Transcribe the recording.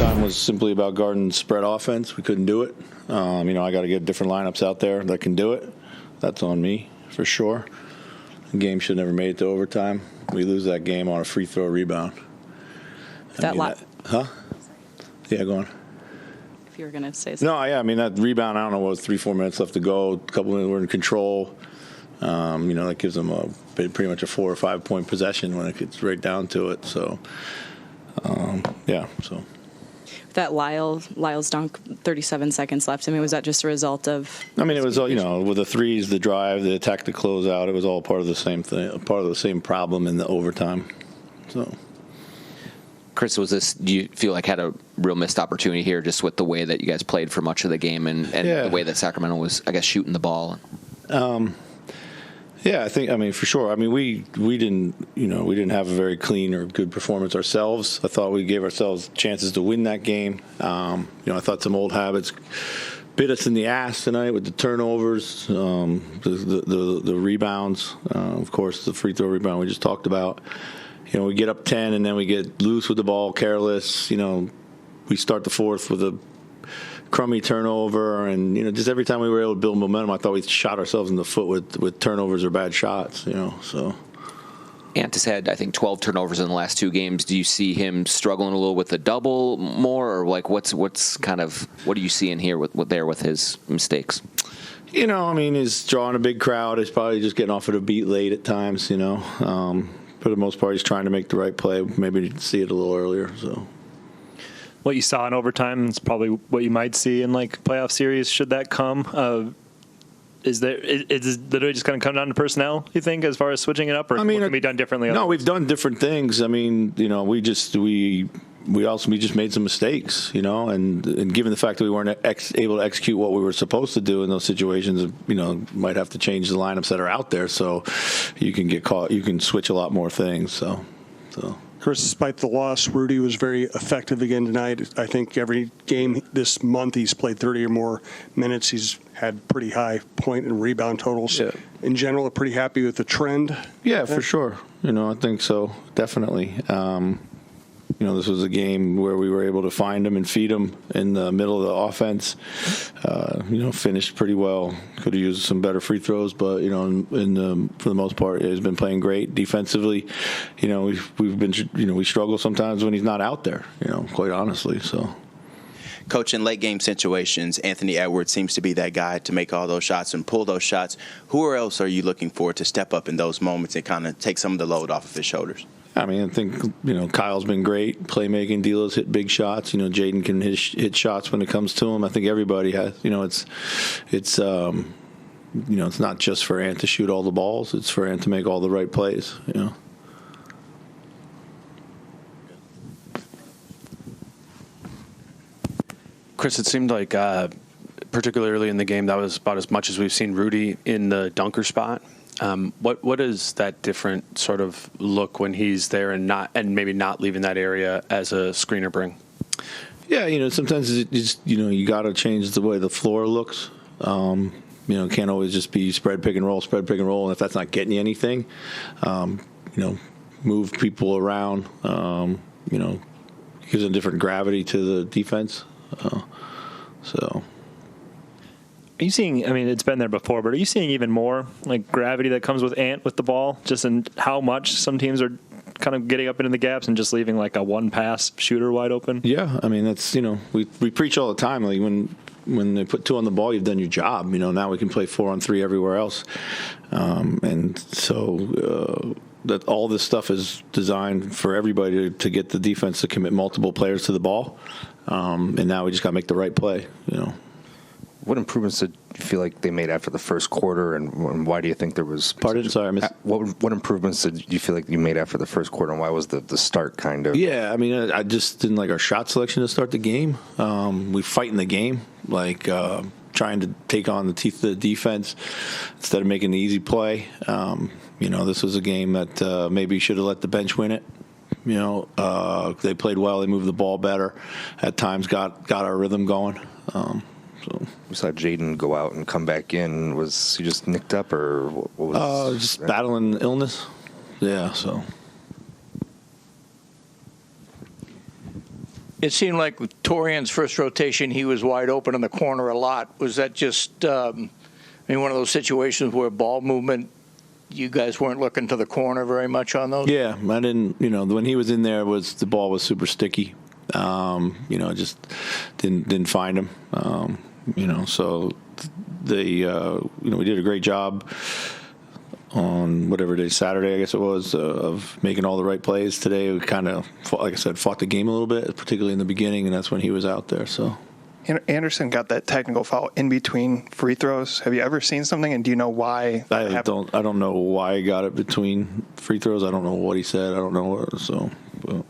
overtime was simply about guarding spread offense. We couldn't do it. I got to get different lineups out there that can do it. That's on me for sure. The game should have never made it to overtime. We lose that game on a free throw rebound. Yeah, go on. If you were going to say something. No, yeah, that rebound, I don't know what was 3-4 minutes left to go. A couple minutes, we're in control. That gives them pretty much a 4 or 5 point possession when it gets right down to it. So, so. That Lyle's dunk, 37 seconds left. Was that just a result of? It was, with the threes, the drive, the attack, the closeout, it was all part of the same thing, part of the same problem in the overtime. So. Chris, do you feel like had a real missed opportunity here just with the way that you guys played for much of the game and the way that Sacramento was, I guess, shooting the ball? Yeah, I think, for sure. We didn't have a very clean or good performance ourselves. I thought we gave ourselves chances to win that game. I thought some old habits bit us in the ass tonight with the turnovers, the rebounds, of course, the free throw rebound we just talked about. We get up 10 and then we get loose with the ball, careless. We start the fourth with a crummy turnover, and just every time we were able to build momentum, I thought we shot ourselves in the foot with turnovers or bad shots. So. Antis had, I think, 12 turnovers in the last 2 games. Do you see him struggling a little with the double more, or what are you seeing here with his mistakes? He's drawing a big crowd. He's probably just getting off at a beat late at times. For the most part, he's trying to make the right play. Maybe see it a little earlier. So. What you saw in overtime is probably what you might see in playoff series. Should that come, is literally just going to come down to personnel? You think, as far as switching it up, or what can be done differently? No, we've done different things. We just made some mistakes. And given the fact that we weren't able to execute what we were supposed to do in those situations, might have to change the lineups that are out there. So you can get caught. You can switch a lot more things. So. Chris, despite the loss, Rudy was very effective again tonight. I think every game this month he's played 30 or more minutes. He's had pretty high point and rebound totals. Yeah. In general, pretty happy with the trend. Yeah, for sure. I think so, definitely. This was a game where we were able to find him and feed him in the middle of the offense. Finished pretty well. Could have used some better free throws, but for the most part, he's been playing great defensively. We struggle sometimes when he's not out there. Quite honestly. So. Coach, in late game situations, Anthony Edwards seems to be that guy to make all those shots and pull those shots. Who else are you looking for to step up in those moments and kind of take some of the load off of his shoulders? I think, Kyle's been great playmaking. D'Lo's hit big shots. Jaden can hit shots when it comes to him. I think everybody has. It's not just for Ant to shoot all the balls. It's for Ant to make all the right plays. Chris, it seemed like particularly early in the game, that was about as much as we've seen Rudy in the dunker spot. What is that different sort of look when he's there and maybe not leaving that area as a screener bring? Yeah, sometimes you got to change the way the floor looks. It can't always just be spread, pick and roll, and if that's not getting you anything, move people around. Gives a different gravity to the defense. So. Are you seeing, it's been there before, but are you seeing even more gravity that comes with Ant with the ball, just in how much some teams are kind of getting up into the gaps and just leaving a one-pass shooter wide open? Yeah, that's, we preach all the time, when they put 2 on the ball, you've done your job. Now we can play 4-on-3 everywhere else. And so that all this stuff is designed for everybody to get the defense to commit multiple players to the ball. And now we just got to make the right play, What improvements did you feel like they made after the first quarter, and why do you think there was? Pardon? Sorry, I missed. What improvements did you feel like you made after the first quarter, and why was the start kind of? Yeah, I just didn't like our shot selection to start the game. We fight in the game, trying to take on the teeth of the defense instead of making the easy play. This was a game that maybe should have let the bench win it. They played well. They moved the ball better. At times, got our rhythm going. So. We saw Jaden go out and come back in. Was he just nicked up, or what was? Just battling illness. Yeah. So. It seemed like with Torian's first rotation, he was wide open in the corner a lot. Was that just, one of those situations where ball movement, you guys weren't looking to the corner very much on those? Yeah, I didn't. When he was in there, the ball was super sticky. Just didn't find him. So we did a great job on whatever day, Saturday, I guess it was, of making all the right plays. Today, we kind of, like I said, fought the game a little bit, particularly in the beginning, and that's when he was out there. So Anderson got that technical foul in between free throws. Have you ever seen something, and do you know why? I don't know why he got it between free throws. I don't know what he said. I don't know what. So. But.